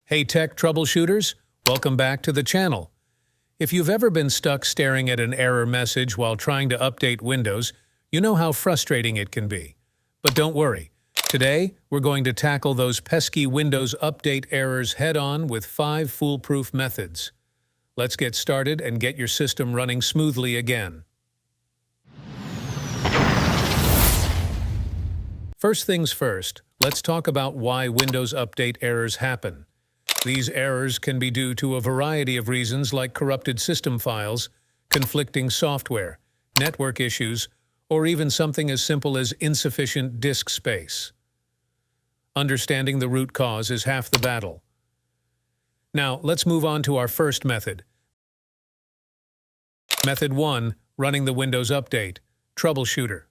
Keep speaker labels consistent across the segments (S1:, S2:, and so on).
S1: Hey tech troubleshooters, welcome back to the channel. If you've ever been stuck staring at an error message while trying to update Windows, you know how frustrating it can be. But don't worry, today we're going to tackle those pesky Windows update errors head-on with 5 foolproof methods. Let's get started and get your system running smoothly again. First things first, let's talk about why Windows update errors happen. These errors can be due to a variety of reasons like corrupted system files, conflicting software, network issues, or even something as simple as insufficient disk space. Understanding the root cause is half the battle. Now, let's move on to our first method. Method 1, running the Windows Update, Troubleshooter.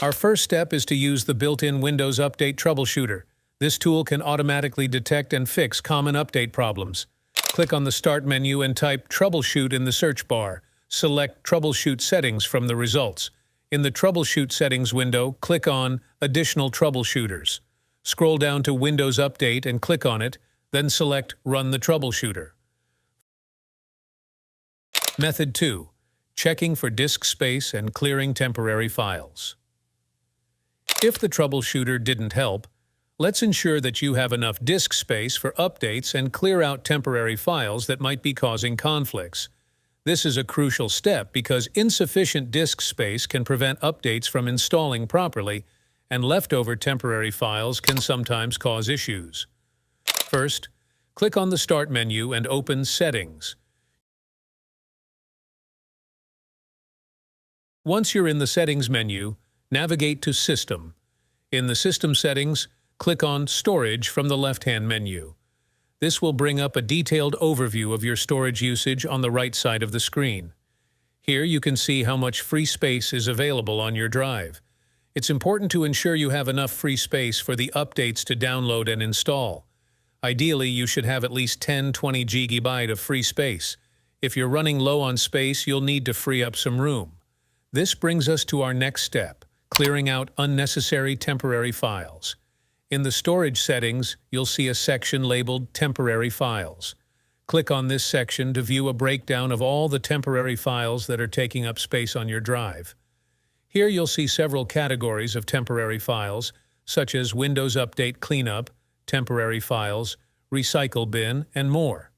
S1: Our first step is to use the built-in Windows Update Troubleshooter. This tool can automatically detect and fix common update problems. Click on the Start menu and type Troubleshoot in the search bar. Select Troubleshoot Settings from the results. In the Troubleshoot Settings window, click on Additional Troubleshooters. Scroll down to Windows Update and click on it, then select Run the Troubleshooter. Method 2. Checking for disk space and clearing temporary files. If the troubleshooter didn't help, let's ensure that you have enough disk space for updates and clear out temporary files that might be causing conflicts. This is a crucial step because insufficient disk space can prevent updates from installing properly, and leftover temporary files can sometimes cause issues. First, click on the Start menu and open Settings. Once you're in the Settings menu, navigate to System. In the System settings, click on Storage from the left-hand menu. This will bring up a detailed overview of your storage usage on the right side of the screen. Here you can see how much free space is available on your drive. It's important to ensure you have enough free space for the updates to download and install. Ideally, you should have at least 10-20 GB of free space. If you're running low on space, you'll need to free up some room. This brings us to our next step, clearing out unnecessary temporary files. In the storage settings, you'll see a section labeled Temporary Files. Click on this section to view a breakdown of all the temporary files that are taking up space on your drive. Here you'll see several categories of temporary files, such as Windows Update Cleanup, Temporary Files, Recycle Bin, and more.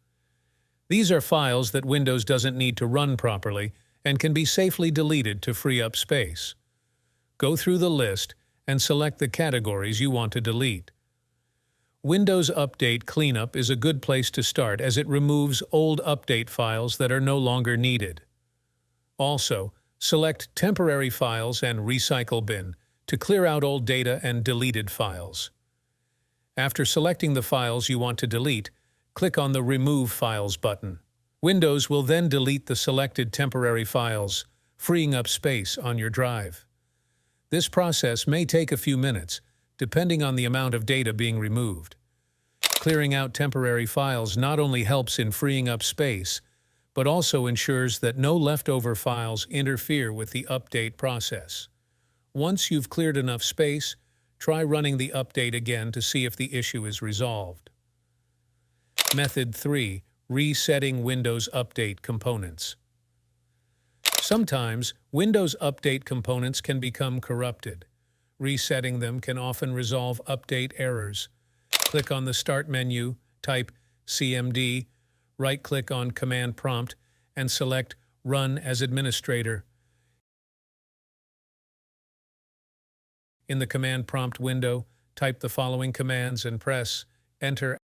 S1: These are files that Windows doesn't need to run properly and can be safely deleted to free up space. Go through the list and select the categories you want to delete. Windows Update Cleanup is a good place to start as it removes old update files that are no longer needed. Also, select Temporary Files and Recycle Bin to clear out old data and deleted files. After selecting the files you want to delete, click on the Remove Files button. Windows will then delete the selected temporary files, freeing up space on your drive. This process may take a few minutes, depending on the amount of data being removed. Clearing out temporary files not only helps in freeing up space, but also ensures that no leftover files interfere with the update process. Once you've cleared enough space, try running the update again to see if the issue is resolved. Method 3. Resetting Windows Update Components. Sometimes, Windows Update components can become corrupted. Resetting them can often resolve update errors. Click on the Start menu, type CMD, right-click on Command Prompt, and select Run as Administrator. In the Command Prompt window, type the following commands and press Enter.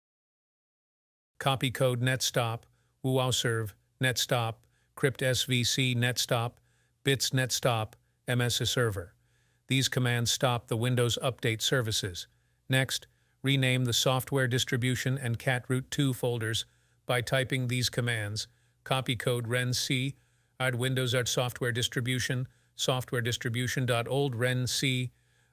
S1: Copy code netstop, wowserve, netstop, crypt svc netstop, bits netstop, ms server. These commands stop the Windows Update services. Next, rename the software distribution and catroot2 folders by typing these commands. Copy code renc, add Windows Art software distribution, software-distribution.old renc,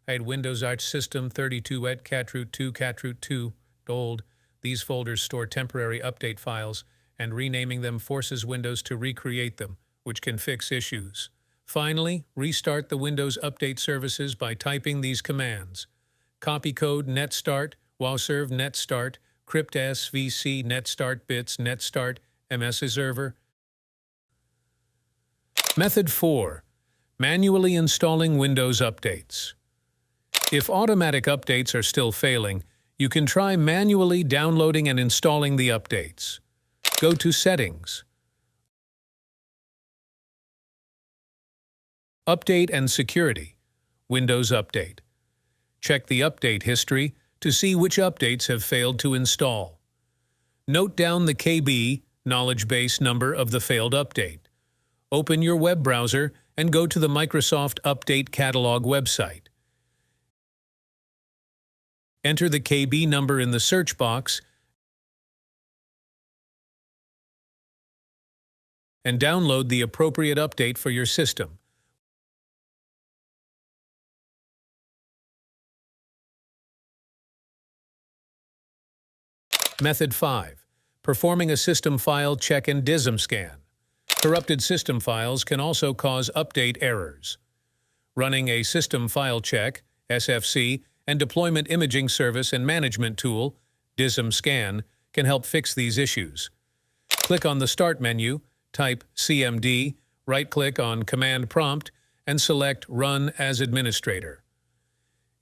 S1: add Windows Art system 32 at catroot2 old. These folders store temporary update files, and renaming them forces Windows to recreate them, which can fix issues. Finally, restart the Windows Update services by typing these commands. Copy code netstart, wowserve netstart, crypt svc netstart bits netstart ms server. Method 4. Manually installing Windows updates. If automatic updates are still failing, you can try manually downloading and installing the updates. Go to Settings, Update and Security, Windows Update. Check the update history to see which updates have failed to install. Note down the KB, knowledge base number of the failed update. Open your web browser and go to the Microsoft Update Catalog website. Enter the KB number in the search box and download the appropriate update for your system. Method 5. Performing a system file check and DISM scan. Corrupted system files can also cause update errors. Running a System File Check, SFC, and Deployment Imaging Service and Management tool, DISM Scan, can help fix these issues. Click on the Start menu, type CMD, right-click on Command Prompt, and select Run as Administrator.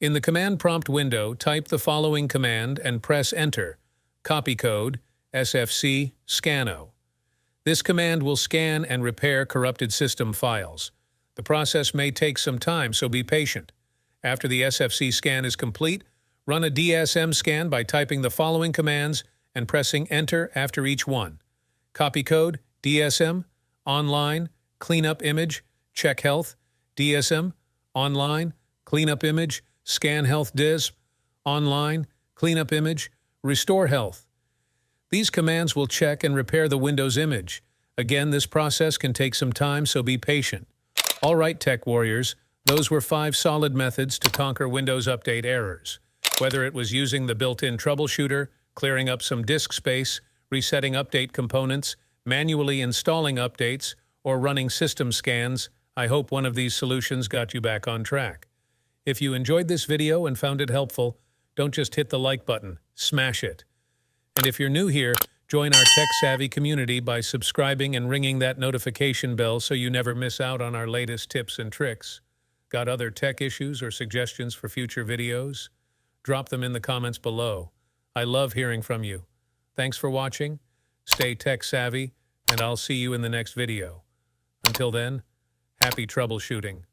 S1: In the Command Prompt window, type the following command and press Enter. Copy code, SFC, Scano. This command will scan and repair corrupted system files. The process may take some time, so be patient. After the SFC scan is complete, run a DSM scan by typing the following commands and pressing Enter after each one. Copy code, DSM, online, cleanup image, check health, DSM, online, cleanup image, scan health DISM, online, cleanup image, restore health. These commands will check and repair the Windows image. Again, this process can take some time, so be patient. All right, tech warriors, those were 5 solid methods to conquer Windows Update errors. Whether it was using the built-in troubleshooter, clearing up some disk space, resetting update components, manually installing updates, or running system scans, I hope one of these solutions got you back on track. If you enjoyed this video and found it helpful, don't just hit the like button, smash it. And if you're new here, join our tech-savvy community by subscribing and ringing that notification bell so you never miss out on our latest tips and tricks. Got other tech issues or suggestions for future videos? Drop them in the comments below. I love hearing from you. Thanks for watching, stay tech-savvy, and I'll see you in the next video. Until then, happy troubleshooting.